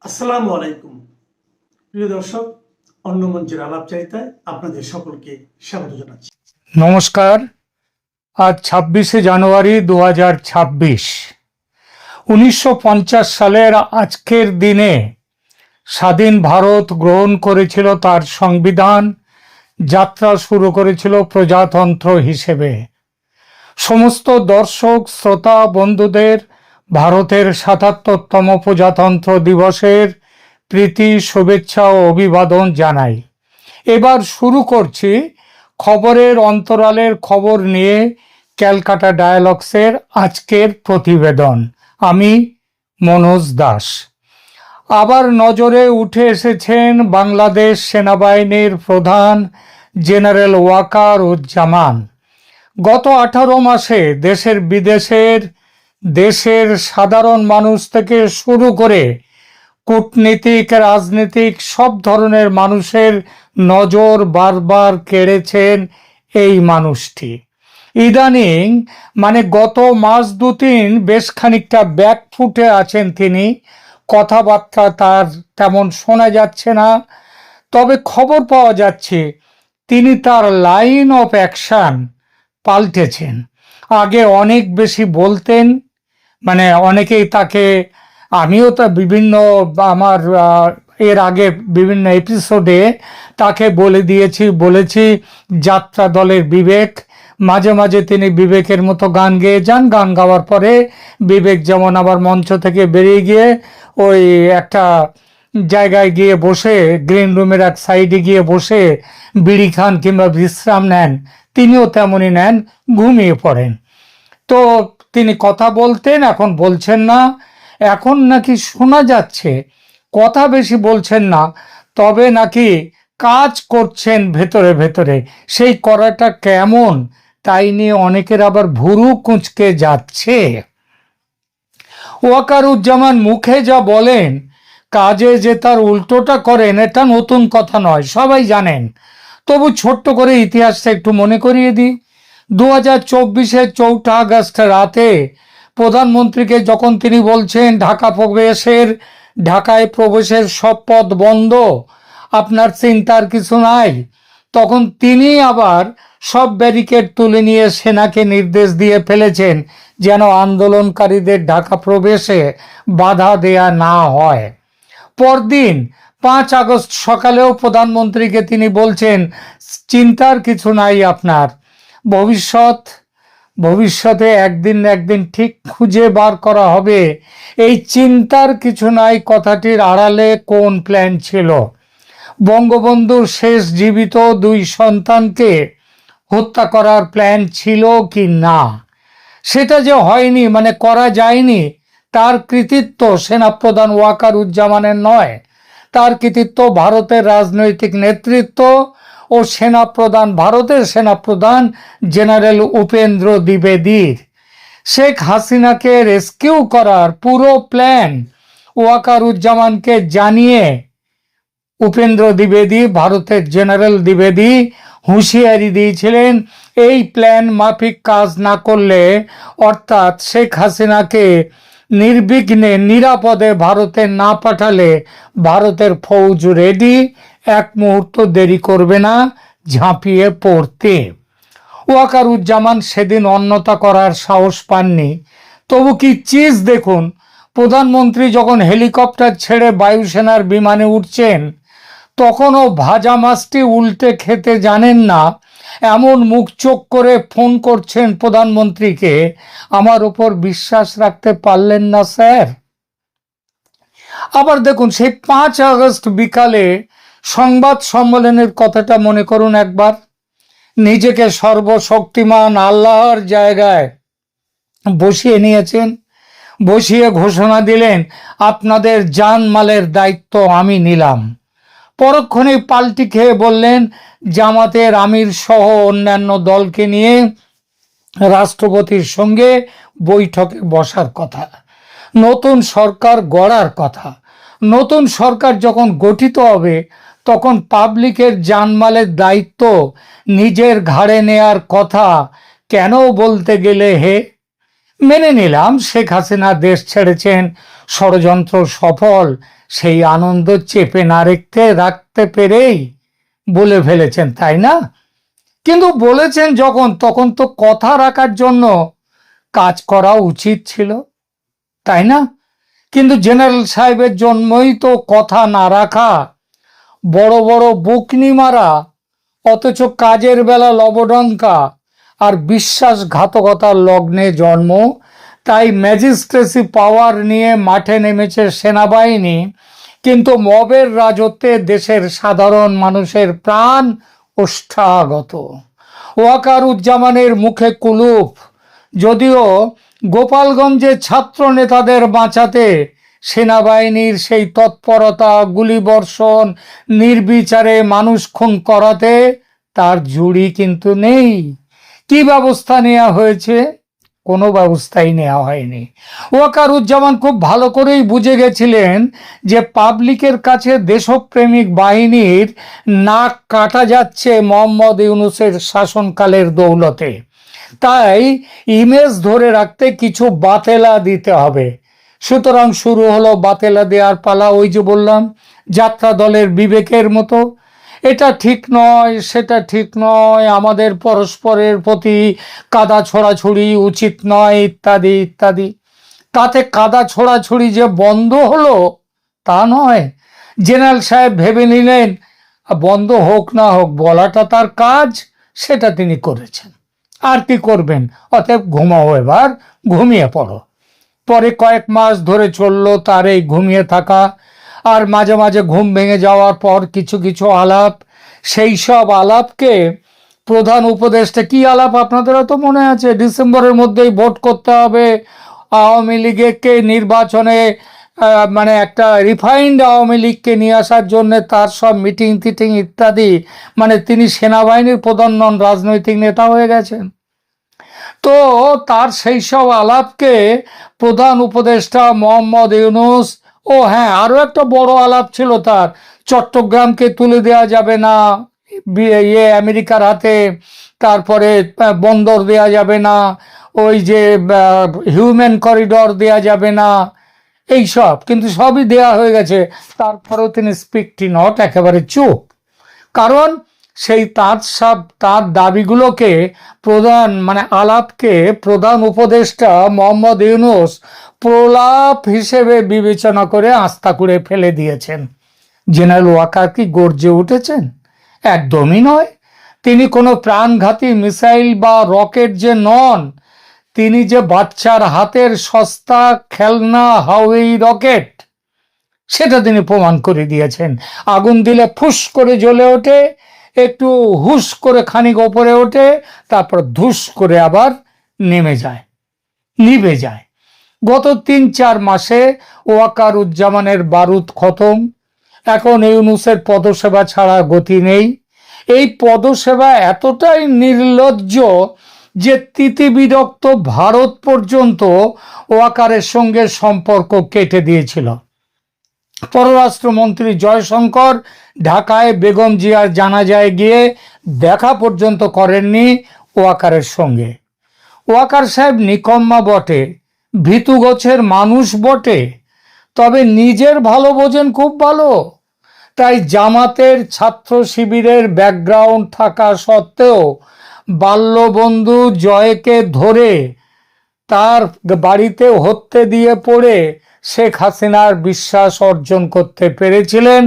আসসালামু আলাইকুম প্রিয় দর্শক, অন্য মঞ্চের আলাপচারিতায় আপনাদের সকলকে স্বাগত জানাচ্ছি। নমস্কার। আজ 26শে জানুয়ারি 2026। 1950 সালের আজকের দিনে স্বাধীন ভারত গ্রহণ করেছিল তার সংবিধান, যাত্রা শুরু করেছিল প্রজাতন্ত্র হিসেবে। সমস্ত দর্শক শ্রোতা বন্ধুদের ভারতের 77তম প্রজাতন্ত্র দিবসের প্রীতি শুভেচ্ছা ও অভিবাদন জানাই। এবার শুরু করছি খবরের অন্তরালের খবর নিয়ে ক্যালকাটা ডায়ালগসের আজকের প্রতিবেদন। আমি মনোজ দাস। আবার নজরে উঠে এসেছেন বাংলাদেশ সেনাবাহিনীর প্রধান জেনারেল ওয়াকারুজ্জামান। গত 18 মাসে দেশের বিদেশের দেশের সাধারণ মানুষ থেকে শুরু করে কূটনীতিক রাজনীতিক সব ধরনের মানুষের নজর বারবার কেড়েছেন এই মানুষটি। ইদানিং গত মাস দুতিন বেশ খানিকটা ব্যাকফুটে আছেন তিনি। কথাবার্তা তার তেমন শোনা যাচ্ছে না, তবে খবর পাওয়া যাচ্ছে তিনি তার লাইন অফ অ্যাকশন পাল্টেছেন। আগে অনেক বেশি বলতেন, অনেকেই তাকে, আমিও তা বিভিন্ন আমার এর আগে বিভিন্ন এপিসোডে তাকে বলেছি যাত্রা দলের বিবেক। মাঝে মাঝে তিনি বিবেকের মতো গান গেয়ে যান, গান গাওয়ার পরে বিবেক যেমন আবার মঞ্চ থেকে বেরিয়ে গিয়ে ওই একটা জায়গায় গিয়ে বসে, গ্রিন রুমের এক সাইডে গিয়ে বসে বিড়ি খান কিংবা বিশ্রাম নেন, তিনিও তেমনই নেন, ঘুমিয়ে পড়েন। তো তিনি কথা বলতেন, এখন বলছেন না। এখন নাকি শোনা যাচ্ছে কথা বেশি বলছেন না, তবে নাকি কাজ করছেন ভেতরে ভেতরে। সেই করাটা কেমন তাই নিয়ে অনেকের আবার ভুরু কুঁচকে যাচ্ছে। ওয়াকারুজ্জামান মুখে যা বলেন, কাজে যে তার উল্টোটা করেন, এটা নতুন কথা নয়, সবাই জানেন। তবু ছোট্ট করে ইতিহাসটা একটু মনে করিয়ে দিই। 2024-এর 4 আগস্ট রাতে প্রধানমন্ত্রীকে যখন তিনি বলছেন ঢাকায় প্রবেশের সব পথ বন্ধ, আপনার চিন্তার কিছু নাই, তখন তিনি আবার সব ব্যারিকেড তুলে নিয়ে সেনাকে নির্দেশ দিয়ে ফেলেছেন যেন আন্দোলনকারীদের ঢাকা প্রবেশে বাধা দেয়া না হয়। পরদিন 5 আগস্ট সকালেও প্রধানমন্ত্রীকে তিনি বলছেন চিন্তার কিছু নাই আপনার, ভবিষ্যতে একদিন একদিন ঠিক খুঁজে বার করা হবে। এই চিন্তার কিছু নাই কথাটির আড়ালে কোন প্ল্যান ছিল? বঙ্গবন্ধুর শেষ জীবিত 2 সন্তানকে হত্যা করার প্ল্যান ছিল কি না? সেটা যে হয়নি, করা যায়নি, তার কৃতিত্ব সেনাপ্রধান ওয়াকারুজ্জামানের নয়, তার কৃতিত্ব ভারতের রাজনৈতিক নেতৃত্ব ও ভারতের সেনাপ্রধান জেনারেল উপেন্দ্র দ্বিবেদীর। শেখ হাসিনাকে রেস্কিউ করার পুরো প্ল্যান ওয়াকারুজ্জামানকে জানিয়ে উপেন্দ্র দ্বিবেদী, ভারতের জেনারেল দ্বিবেদী হুঁশিয়ারি দিয়েছিলেন, এই প্ল্যান মাফিক কাজ না করলে, অর্থাৎ শেখ হাসিনাকে নির্বিঘ্নে নিরাপদে ভারতে না পাঠালে ভারতের ফৌজ রেডি, এক মুহূর্ত দেরি করবে না ঝাঁপিয়ে পড়তে। ওয়াকারুজ্জামান সেদিন অন্যতা করার সাহস পাননি। তবু কি চিজ দেখুন, প্রধানমন্ত্রী যখন হেলিকপ্টার ছেড়ে বায়ুসেনার বিমানে উঠছেন, তখনও ভাজা মাছটি উল্টে খেতে জানেন না এমন মুখ চোখ করে ফোন করছেন প্রধানমন্ত্রীকে। আমার উপর বিশ্বাস রাখতে পারলেন না স্যার? আবার দেখুন, সেই 5 আগস্ট বিকালে সংবাদ সম্মেলনের কথাটা মনে করুন একবার। নিজেকে সর্বশক্তিমান আল্লাহর জায়গায় বসিয়ে নিয়েছেন, বসিয়ে ঘোষণা দিলেন, আপনাদের জানমালের দায়িত্ব আমি নিলাম। পরক্ষণে পাল্টি খেয়ে বললেন, জামাতের আমির সহ অন্যান্য দলকে নিয়ে রাষ্ট্রপতির সঙ্গে বৈঠকে বসার কথা, নতুন সরকার গড়ার কথা। নতুন সরকার যখন গঠিত হবে, তখন পাবলিকের জানমালের দায়িত্ব নিজের ঘাড়ে নেয়ার কথা কেন বলতে গেলে হে? মেনে নিলাম শেখ হাসিনা দেশ ছেড়েছেন, ষড়যন্ত্র সফল, সেই আনন্দ চেপে না রাখতে পেরেই বলে ফেলেছেন, তাই না? কিন্তু বলেছেন যখন, তখন তো কথা রাখার জন্য কাজ করা উচিত ছিল, তাই না? কিন্তু জেনারেল সাহেবের জন্মই তো কথা না রাখা, বড় বড় বুকনি মারা, অথচ কাজের বেলা লবডঙ্কা আর বিশ্বাসঘাতকতার লগ্নে জন্ম। তাই ম্যাজিস্ট্রেসি পাওয়ার নিয়ে মাঠে নেমেছে সেনাবাহিনী, কিন্তু মবের রাজত্বে দেশের সাধারণ মানুষের প্রাণ ওষ্ঠাগত। ওয়াকারুজ্জামানের মুখে কুলুপ। যদিও গোপালগঞ্জে ছাত্র নেতাদের বাঁচাতে সেনাবাহিনীর সেই তৎপরতা, গুলিবর্ষণ, নির্বিচারে মানুষ খুন করাতে তার জুড়ি কিন্তু নেই। কি ব্যবস্থা নেওয়া হয়েছে? কোনো ব্যবস্থাই নেওয়া হয়নি। ওয়াকারুজ্জামান খুব ভালো করেই বুঝে গেছিলেন যে পাবলিকের কাছে দেশপ্রেমিক বাহিনীর নাক কাটা যাচ্ছে মোহাম্মদ ইউনূসের শাসনকালের দৌলতে। তাই ইমেজ ধরে রাখতে কিছু বাতেলা দিতে হবে। সুতরাং শুরু হলো বাতেলা দেওয়ার পালা। ওই যে বললাম, যাত্রা দলের বিবেকের মতো, এটা ঠিক নয়, সেটা ঠিক নয়, আমাদের পরস্পরের প্রতি কাদা ছোড়াছুড়ি উচিত নয়, ইত্যাদি ইত্যাদি। তাতে কাদা ছোড়াছুড়ি যে বন্ধ হলো তা নয়। জেনারেল সাহেব ভেবে নিলেন বন্ধ হোক না হোক, বলাটা তার কাজ, সেটা তিনি করেছেন। আর কি করবেন? অতএব ঘুমাও, এবার ঘুমিয়ে পড়ো। পরে কয়েক মাস ধরে চললো তার এই ঘুমিয়ে থাকা, আর মাঝে মাঝে ঘুম ভেঙে যাওয়ার পর কিছু কিছু আলাপ। সেই সব আলাপকে প্রধান উপদেষ্টা, কি আলাপ আপনাদেরও তো মনে আছে, ডিসেম্বরের মধ্যেই ভোট করতে হবে, আওয়ামী লীগকে নির্বাচনে মানে একটা রিফাইন্ড আওয়ামী লীগকে নিয়ে আসার জন্য তার সব মিটিং টিটিং ইত্যাদি। মানে তিনি সেনাবাহিনীর প্রধান নন, রাজনৈতিক নেতা হয়ে গেছেন। তো তার সেই সব আলাপকে প্রধান উপদেষ্টা মোহাম্মদ ইউনূস, ও হ্যাঁ, আরো একটা বড় আলাপ ছিল তার, চট্টগ্রামকে তুলে দেওয়া যাবে না আমেরিকার হাতে, তারপরে বন্দর দেয়া যাবে না, ওই যে হিউম্যান করিডর দেয়া যাবে না, এই সব কিন্তু সবই দেয়া হয়ে গেছে। তারপরেও তিনি স্পিকটি নট, একেবারে চুপ। কারণ সেই তার দাবিগুলোকে প্রধান মানে আলাপকে প্রধান উপদেষ্টা মোহাম্মদ ইউনূস প্রলাপ হিসেবে বিবেচনা করে আস্থা করে ফেলে দিয়েছেন। জেনারেল ওয়াকার কি গর্জে উঠেছেন? একদমই নয়। তিনি কোনো প্রাণঘাতী মিসাইল বা রকেট যে নন, তিনি যে বাচ্চার হাতের সস্তা খেলনা হাওয়াই রকেট, সেটা তিনি প্রমাণ করে দিয়েছেন। আগুন দিলে ফুস করে জ্বলে ওঠে, একটু হুস করে খানিক ওপরে ওঠে, তারপর ধুস করে আবার নেমে যায়, নিভে যায়। গত ৩-৪ মাসে ওয়াকারুজ্জামানের বারুদ খতম। এখন ইউনূসের পদসেবা ছাড়া গতি নেই। এই পদসেবা এতটাই নির্লজ্জ যে তিতিবিরক্ত ভারত পর্যন্ত ওয়াকারের সঙ্গে সম্পর্ক কেটে দিয়েছিল। পররাষ্ট্রমন্ত্রী জয়শঙ্কর ঢাকায় বেগম জিয়ার জানাজায় গিয়ে দেখা পর্যন্ত করেননি ওয়াকারের সঙ্গে। ওয়াকার সাহেব নিকম্মা বটে, ভীতু গোছের মানুষ বটে, তবে নিজের ভালো বোঝেন খুব ভালো। তাই জামাতের ছাত্র শিবিরের ব্যাকগ্রাউন্ড থাকা সত্ত্বেও বাল্যবন্ধু জয়কে ধরে তার বাড়িতে হত্যে দিয়ে পড়ে শেখ হাসিনার বিশ্বাস অর্জন করতে পেরেছিলেন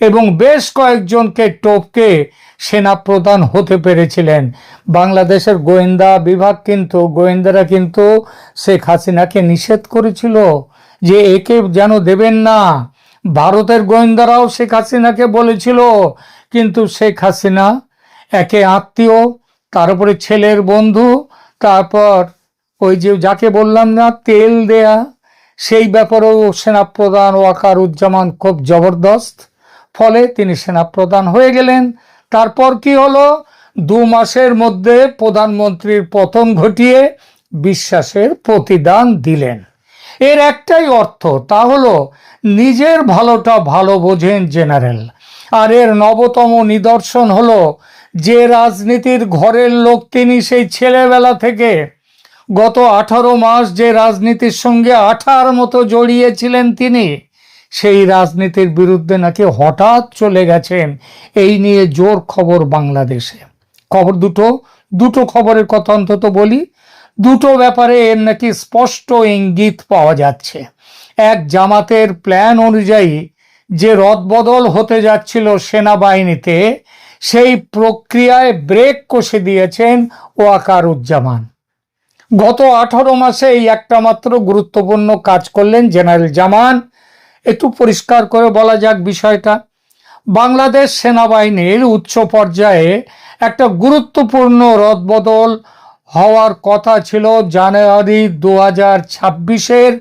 এবং বেশ কয়েকজনকে টপকে সেনাপ্রধান হতে পেরেছিলেন। বাংলাদেশের গোয়েন্দা বিভাগ গোয়েন্দারা কিন্তু শেখ হাসিনাকে নিষেধ করেছিল যে একে যেন দেবেন না। ভারতের গোয়েন্দারাও শেখ হাসিনাকে বলেছিল, কিন্তু শেখ হাসিনা একে আত্মীয়, তার উপরে ছেলের বন্ধু, তারপর ওই যে যাকে বললাম না তেল দেয়া, সেই ব্যাপারেও সেনাপ্রধান ওয়াকারুজ্জামান খুব জবরদস্ত। ফলে তিনি সেনাপ্রধান হয়ে গেলেন। তারপর কি হলো? 2 মাসের মধ্যে প্রধানমন্ত্রীর পতন ঘটিয়ে বিশ্বাসের প্রতিদান দিলেন। এর একটাই অর্থ, তা হলো নিজের ভালোটা ভালো বোঝেন জেনারেল। আর এর নবতম নিদর্শন হলো যে রাজনীতির ঘরের লোক তিনি সেই ছেলেবেলা থেকে গত 18 মাস যে রাজনীতির সঙ্গে আঠার মতো জড়িয়েছিলেন তিনি, সেই রাজনীতির বিরুদ্ধে নাকি হঠাৎ চলে গেছেন। এই নিয়ে জোর খবর বাংলাদেশে। খবর দুটো খবরের কথা অন্তত বলি। দুটো ব্যাপারে এর নাকি স্পষ্ট ইঙ্গিত পাওয়া যাচ্ছে। এক, জামাতের প্ল্যান অনুযায়ী যে রদবদল হতে যাচ্ছিল সেনাবাহিনীতে, সেই প্রক্রিয়ায় ব্রেক কষে দিয়েছেন ওয়াকারুজ্জামান। গত 18 মাসে এই একটা মাত্র গুরুত্বপূর্ণ কাজ করলেন জেনারেল জামান। একটু পরিষ্কার করে বলা যাক বিষয়টা। বাংলাদেশ সেনাবাহিনীর উচ্চ পর্যায়ে একটা গুরুত্বপূর্ণ রদবদল হওয়ার কথা ছিল জানুয়ারি 2026-এর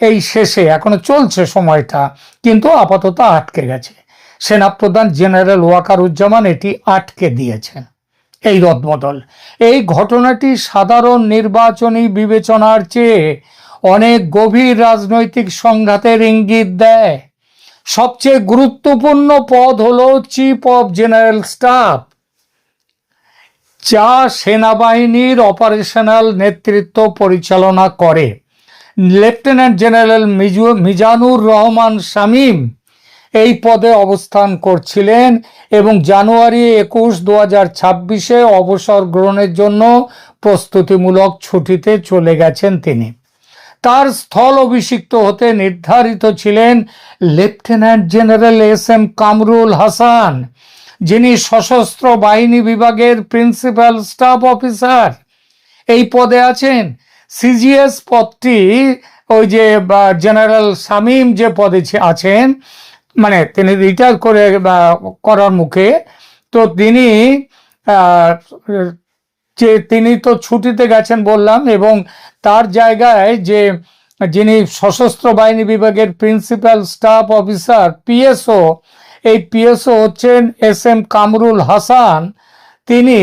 এই শেষে। এখনো চলছে সময়টা, কিন্তু আপাতত আটকে গেছে। সেনাপ্রধান জেনারেল ওয়াকারুজ্জামান এটি আটকে দিয়েছেন, এই রদবদল। এই ঘটনাটি সাধারণ নির্বাচনী বিবেচনার চেয়ে অনেক গভীর রাজনৈতিক সংঘাতের ইঙ্গিত দেয়। সবচেয়ে গুরুত্বপূর্ণ পদ হলো চিফ অফ জেনারেল স্টাফ, যা সেনাবাহিনীর অপারেশনাল নেতৃত্ব পরিচালনা করে। লেফটেন্যান্ট জেনারেল মিজানুর রহমান শামীম এই পদে অবস্থান করছিলেন এবং জানুয়ারি 21, 2026-এ অবসর গ্রহণের জন্য প্রস্তুতিমূলক ছুটিতে চলে গেছেন তিনি। তার স্থল অভিষিক্ত হতে নির্ধারিত ছিলেন lieutenant general SM Kamrul Hasan, যিনি সশস্ত্র বাহিনী বিভাগের প্রিন্সিপাল স্টাফ অফিসার এই পদে আছেন। CGS পদটি ওই যে জেনারেল শামীম যে পদে আছেন, মানে তিনি রিটায়ার করার মুখে, তো তিনি তো ছুটিতে গেছেন বললাম, এবং তার জায়গায় যিনি সশস্ত্র বাহিনী বিভাগের প্রিন্সিপাল স্টাফ অফিসার PSO, এই PSO হচ্ছেন SM কামরুল হাসান। তিনি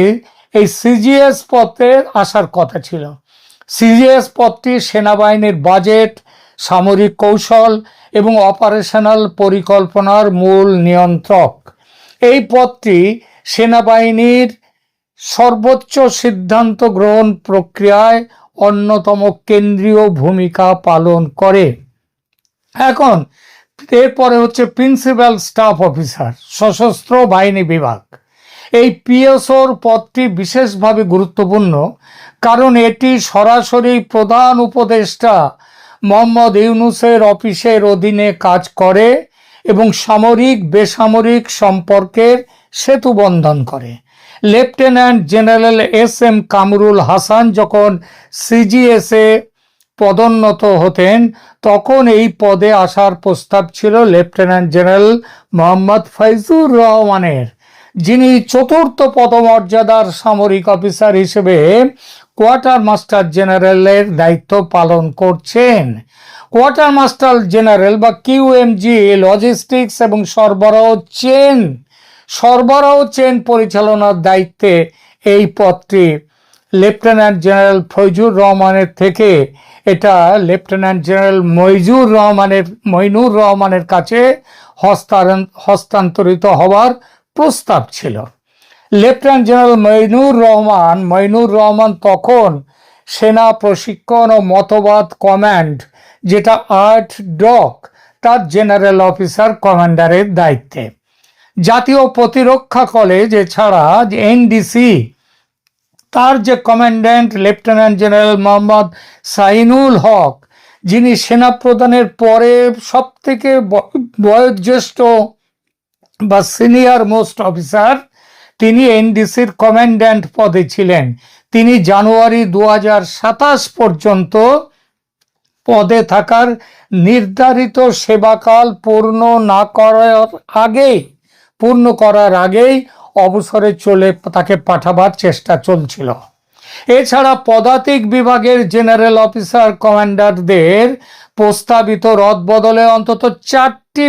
এই CGS পদে আসার কথা ছিল। CGS পদটি সেনাবাহিনীর বাজেট, সামরিক কৌশল এবং অপারেশনাল পরিকল্পনার মূল নিয়ন্ত্রক। এই পদটি সেনাবাহিনীর সর্বোচ্চ সিদ্ধান্ত গ্রহণ প্রক্রিয়ায় অন্যতম কেন্দ্রীয় ভূমিকা পালন করে। এখন এরপরে হচ্ছে প্রিন্সিপাল স্টাফ অফিসার, সশস্ত্র বাহিনী বিভাগ। এই PSOর পদটি বিশেষভাবে গুরুত্বপূর্ণ, কারণ এটি সরাসরি প্রধান উপদেষ্টা মোহাম্মদ ইউনূসের অফিসের অধীনে কাজ করে এবং সামরিক বেসামরিক সম্পর্কের সেতু বন্ধন করে। Lieutenant general SM Kamrul Hasan যখন CGS-এ পদোন্নত হতেন, তখন এই পদে আসার প্রস্তাব ছিল লেফটেন্যান্ট জেনারেল মোহাম্মদ ফয়জুর রহমানের, যিনি চতুর্থ পদমর্যাদার সামরিক অফিসার হিসেবে কোয়ার্টার মাস্টার জেনারেলের দায়িত্ব পালন করছেন। কোয়ার্টার মাস্টার জেনারেল বা QMG লজিস্টিক্স এবং সরবরাহ চেন পরিচালনার দায়িত্বে এই পদটি লেফটেন্যান্ট জেনারেল ফয়জুর রহমানের থেকে এটা লেফটেন্যান্ট জেনারেল মইনুর রহমানের কাছে হস্তান্তরিত হওয়ার প্রস্তাব ছিল। লেফটেন্যান্ট জেনারেল মইনুর রহমান তখন সেনা প্রশিক্ষণ ও মতবাদ কমান্ড, যেটা 8 ডক, তার জেনারেল অফিসার কমান্ডারের দায়িত্বে। জাতীয় প্রতিরক্ষা কলেজ এছাড়া NDC, তার যে commandant lieutenant general Mohammad Shahinul Haque, যিনি সেনাপ্রধানের পরে সব থেকে বয়োজ্যেষ্ঠ বা সিনিয়র মোস্ট অফিসার, তিনি NDCর কমান্ড্যান্ট পদে ছিলেন। তিনি জানুয়ারি 2027 পর্যন্ত পদে থাকার নির্ধারিত সেবাকাল পূর্ণ করার আগেই অবসরে তাকে পাঠাবার চেষ্টা চলছিল। এছাড়া পদাতিক বিভাগের জেনারেল অফিসার কমান্ডারদের প্রস্তাবিত রদবদলে অন্তত 4টি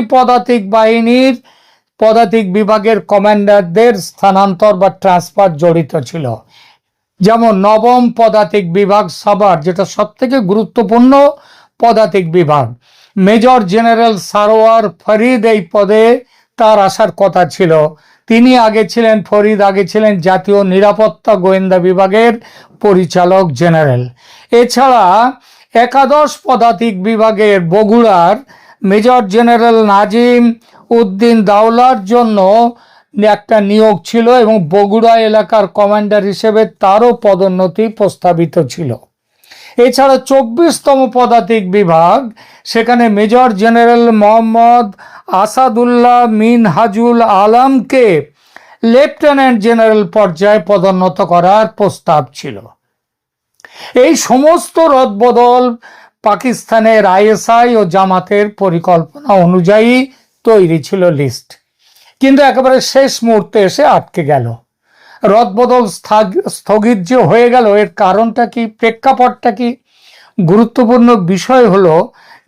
পদাতিক বিভাগের কমান্ডারদের স্থানান্তর বা ট্রান্সফার জড়িত ছিল। যেমন 9ম পদাতিক বিভাগ সাভার, যেটা সব থেকে গুরুত্বপূর্ণ পদাতিক বিভাগ, মেজর জেনারেল সারোয়ার ফরিদ এই পদে তার আসার কথা ছিল। তিনি আগে ছিলেন, ফরিদ আগে ছিলেন জাতীয় নিরাপত্তা গোয়েন্দা বিভাগের পরিচালক জেনারেল। এছাড়া একাদশ পদাতিক বিভাগের বগুড়ার মেজর জেনারেল নাজিম উদ্দিন দাওলার জন্য একটা নিয়োগ ছিল এবং বগুড়া এলাকার কমান্ডার হিসেবে তারও পদোন্নতি প্রস্তাবিত ছিল। এছাড়া 24তম পদাতিক বিভাগ, সেখানে মেজর জেনারেল মোহাম্মদ আসাদুল্লাহ মিনহাজুল আলমকে লেফটেন্যান্ট জেনারেল পর্যায়ে পদোন্নত করার প্রস্তাব ছিল। এই সমস্ত রদবদল পাকিস্তানের আইএসআই ও জামাতের পরিকল্পনা অনুযায়ী তৈরি ছিল লিস্ট, কিন্তু একেবারে শেষ মুহূর্তে এসে আটকে গেল। রদবদল স্থগিত যে হয়ে গেল, এর কারণটা কি, প্রেক্ষাপটটা কি? গুরুত্বপূর্ণ বিষয় হলো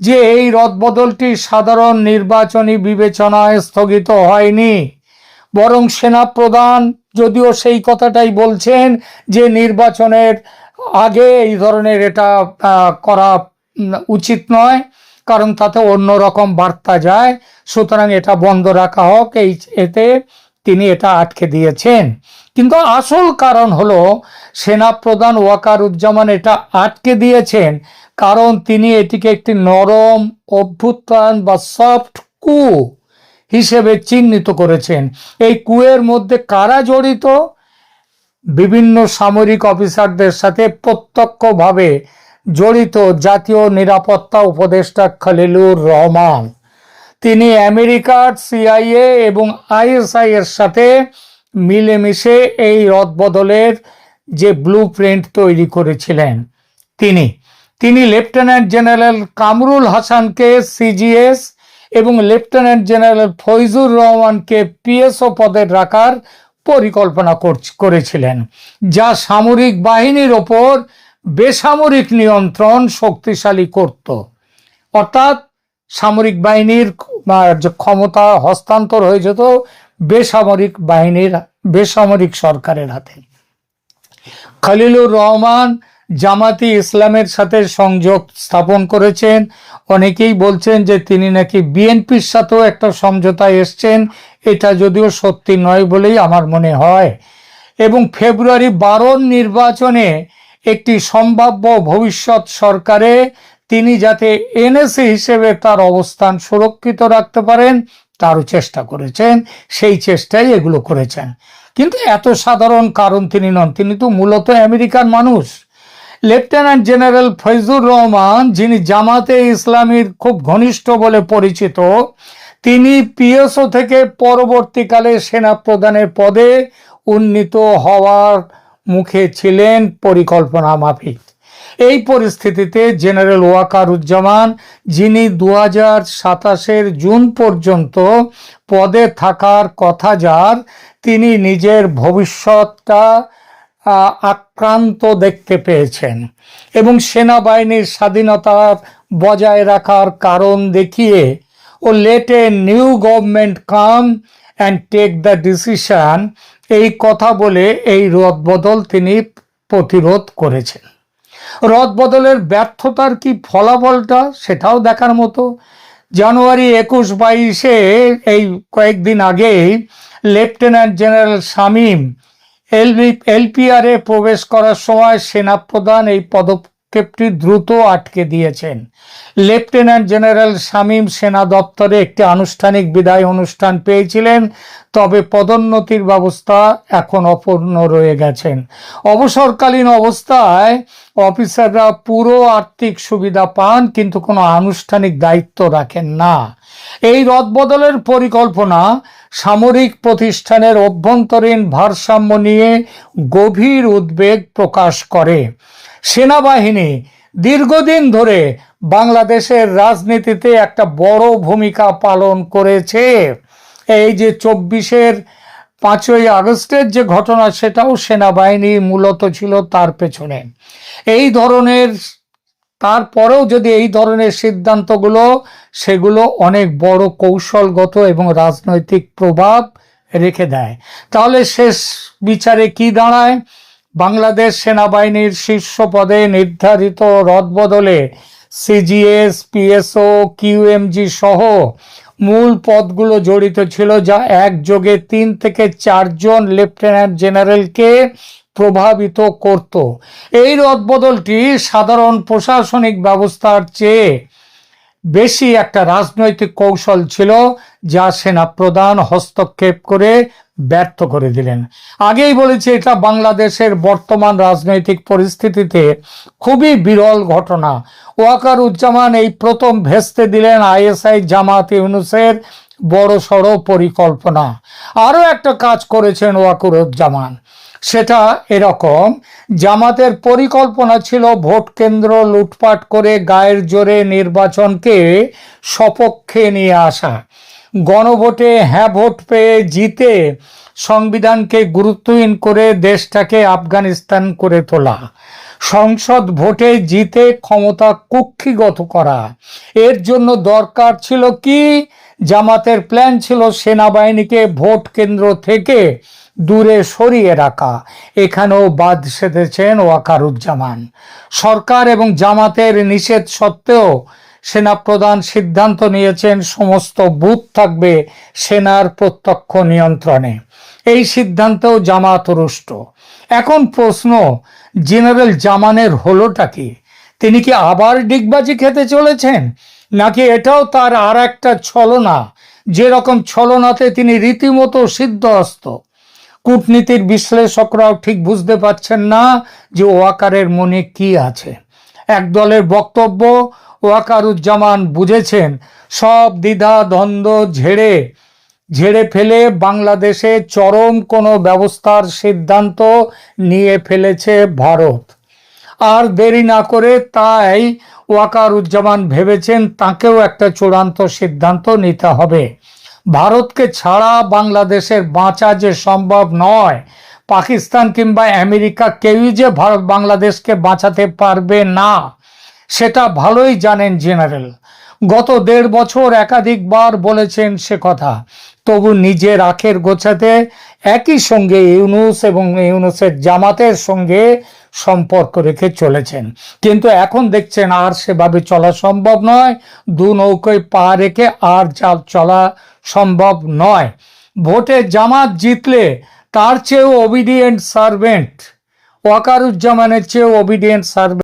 যে এই রদবদলটি সাধারণ নির্বাচনী বিবেচনায় স্থগিত হয়নি, বরং সেনাপ্রধান যদিও সেই কথাটাই বলছেন যে নির্বাচনের আগে এই ধরনের এটা করা উচিত নয়, কারণ তাতে অন্যরকম বার্তা যায়, সুতরাং এটা বন্ধ রাখা হোক, এতে তিনি এটা আটকে দিয়েছেন। কিন্তু আসল কারণ হলো সেনাপ্রধান ওয়াকারুজ্জামান এটা আটকে দিয়েছেন কারণ তিনি এটিকে একটি নরম অভ্যুত্থান বা সফট কু হিসেবে চিহ্নিত করেছেন। এই কুয়ের মধ্যে কারা জড়িত? বিভিন্ন সামরিক অফিসারদের সাথে প্রত্যক্ষভাবে জড়িত জাতীয় নিরাপত্তা উপদেষ্টা খলিলুর রহমান। তিনি আমেরিকার সিআইএ এবং আইএসআই এর সাথে মিলেমিশে এই রদবদলের যে ব্লু প্রিন্ট তৈরি করেছিলেন। তিনি লেফটেন্যান্ট জেনারেল কামরুল হাসানকে সিজিএস এবং লেফটেন্যান্ট জেনারেল ফৈজুর রহমানকে পিএসও পদে রাখার পরিকল্পনা করেছিলেন, যা সামরিক বাহিনীর ওপর বেসামরিক নিয়ন্ত্রণ শক্তিশালী করত। অর্থাৎ সামরিক বাহিনীর যে ক্ষমতা হস্তান্তর হয়ে যেত বেসামরিক সরকারের হাতে। খলিলুর রহমান জামাতি ইসলামের সাথে সংযোগ স্থাপন করেছেন। অনেকেই বলছেন যে তিনি নাকি বিএনপির সাথেও একটা সমঝোতায় এসছেন, এটা যদিও সত্যি নয় বলেই আমার মনে হয়। এবং ফেব্রুয়ারি 12 নির্বাচনে একটি সম্ভাব্য ভবিষ্যৎ সরকারে তিনি যাতে এনএসি হিসেবে তার অবস্থান সুরক্ষিত রাখতে পারেন তারও চেষ্টা করেছেন, সেই চেষ্টাই এগুলো করেছেন। কিন্তু এত সাধারণ কারণ তিনি নন, তিনি তো মূলত আমেরিকার মানুষ। লেফটেন্যান্ট জেনারেল ফৈজুর রহমান, যিনি জামাতে ইসলামীর খুব ঘনিষ্ঠ বলে পরিচিত, তিনি পিএসও থেকে পরবর্তীকালে সেনাপ্রধানের পদে উন্নীত হওয়ার মুখে ছিলেন পরিকল্পনা মাফিক। এই পরিস্থিতিতে জেনারেল ওয়াকারুজ্জামান, যিনি 2027 জুন পর্যন্ত পদে থাকার কথা যার, তিনি নিজের ভবিষ্যৎটা আক্রান্ত দেখতে পেয়েছেন এবং সেনাবাহিনীর স্বাধীনতা বজায় রাখার কারণ দেখিয়ে ও let a new government come and take the decision, এই কথা বলে এই রদবদল তিনি প্রতিরোধ করেছেন। রদবদলের ব্যর্থতার কি ফলাফলটা, সেটাও দেখার মতো। জানুয়ারি 21-22 এই কয়েকদিন আগেই লেফটেন্যান্ট জেনারেল শামীম এলপিআরে প্রবেশ করার সময় সেনাপ্রধান এই পদক্ষেপটি দ্রুত আটকে দিয়েছেন। লেফটেন্যান্ট জেনারেল শামীম সেনা দপ্তরে একটি আনুষ্ঠানিক বিদায় অনুষ্ঠান পেয়েছিলেন, তবে পদোন্নতির ব্যবস্থা এখন অপূর্ণ রয়ে গেছেন। অবসরকালীন অবস্থায় অফিসাররা পুরো আর্থিক সুবিধা পান, কিন্তু কোনো আনুষ্ঠানিক দায়িত্ব রাখেন না। এই রদবদলের পরিকল্পনা সামরিক প্রতিষ্ঠানের অভ্যন্তরীণ ভারসাম্য নিয়ে গভীর উদ্বেগ প্রকাশ করে। সেনাবাহিনী দীর্ঘদিন ধরে বাংলাদেশের রাজনীতিতে একটা বড় ভূমিকা পালন করেছে। এই যে 5ই আগস্টের যে ঘটনা, সেটাও সেনাবাহিনী মূলত ছিল তার পেছনে। এই ধরনের, তারপরেও যদি এই ধরনের সিদ্ধান্তগুলো, সেগুলো অনেক বড় কৌশলগত এবং রাজনৈতিক প্রভাব রেখে দেয়। তাহলে শেষ বিচারে কি দাঁড়ায়? বাংলাদেশ সেনাবাহিনীর শীর্ষ পদে নির্ধারিত রদবদলে সিজিএস, পিএসও, কিউএমজি সহ মূল পদগুলো জড়িত ছিল, যা একযোগে 3 থেকে 4 জন লেফটেন্যান্ট জেনারেলকে প্রভাবিত করত। এই রদবদলটি সাধারণ প্রশাসনিক ব্যবস্থার চেয়ে বেশি একটা রাজনৈতিক কৌশল ছিল, যা সেনাপ্রধান হস্তক্ষেপ করে ব্যর্থ করে দিলেন। আগেই বলেছি, এটা বাংলাদেশের বর্তমান রাজনৈতিক পরিস্থিতিতে খুবই বিরল ঘটনা। ওয়াকারুজ্জামান এই প্রথম ভেস্তে দিলেন আইএসআই জামাত ইউনূসের বড়সড় পরিকল্পনা। আরও একটা কাজ করেছেন ওয়াকারুজ্জামান, সেটা এরকম: জামাতের পরিকল্পনা ছিল ভোট কেন্দ্র লুটপাট করে গায়ের জোরে নির্বাচনকে সপক্ষে নিয়ে আসা, গণভোটে হ্যাঁ ভোট পেয়ে জিতে সংবিধানকে গুরুত্বহীন করে দেশটাকে আফগানিস্তান করে তোলা, সংসদ ভোটে জিতে ক্ষমতা কুক্ষিগত করা। এর জন্য দরকার ছিল কি? জামাতের প্ল্যান ছিল সেনাবাহিনীকে ভোট কেন্দ্র থেকে দূরে সরিয়ে রাখা। এখানেও বাদ সেধেছেন ওয়াকারুজ্জামান। সরকার এবং জামাতের নিষেধ সত্ত্বেও সেনাপ্রধান সিদ্ধান্ত নিয়েছেন সমস্ত বুথ থাকবে সেনার প্রত্যক্ষ নিয়ন্ত্রণে। এই সিদ্ধান্তেও জামাত রুষ্ট। এখন প্রশ্ন, জেনারেল জামানের হলোটা কি? তিনি কি আবার ডিগবাজি খেতে চলেছেন, নাকি এটাও তার আর একটা ছলনা, যেরকম ছলনাতে তিনি রীতিমতো সিদ্ধহস্ত? কূটনীতির বিশ্লেষকরাও ঠিক বুঝতে পারছেন না যে ওয়াকারের মনে কি আছে। একদলের বক্তব্য, ওয়াকারুজ্জামান বুঝেছেন সব দ্বিধা দ্বন্দ্ব ঝেড়ে ফেলে বাংলাদেশে চরম কোনো ব্যবস্থার সিদ্ধান্ত নিয়ে ফেলেছে ভারত। আর দেরি না করে তাই ওয়াকারুজ্জামান ভেবেছেন তাকেও একটা চূড়ান্ত সিদ্ধান্ত নিতে হবে। ভারতকে ছাড়া বাংলাদেশের বাঁচা যে সম্ভব নয়, পাকিস্তান কিংবা আমেরিকা কেউই যে বাংলাদেশকে বাঁচাতে পারবে না, সেটা ভালোই জানেন জেনারেল। গত 1.5 বছর একাধিকবার বলেছেন সে কথা। তবু নিজের আখের গোছাতে একই সঙ্গে ইউনূস এবং ইউনূসের জামাতের সঙ্গে সম্পর্ক রেখে চলেছেন। কিন্তু এখন দেখছেন আর সেভাবে চলা সম্ভব নয়। দু নৌকোয় পা রেখে আর চলা সম্ভব নয়। ভোটে জামাত জিতলে তার চেয়েও ওবিডিয়েন্ট সার্ভেন্ট, ওয়াকারুজ্জামানের চেয়েও ওবিডিয়েন্ট সার্ভেন্ট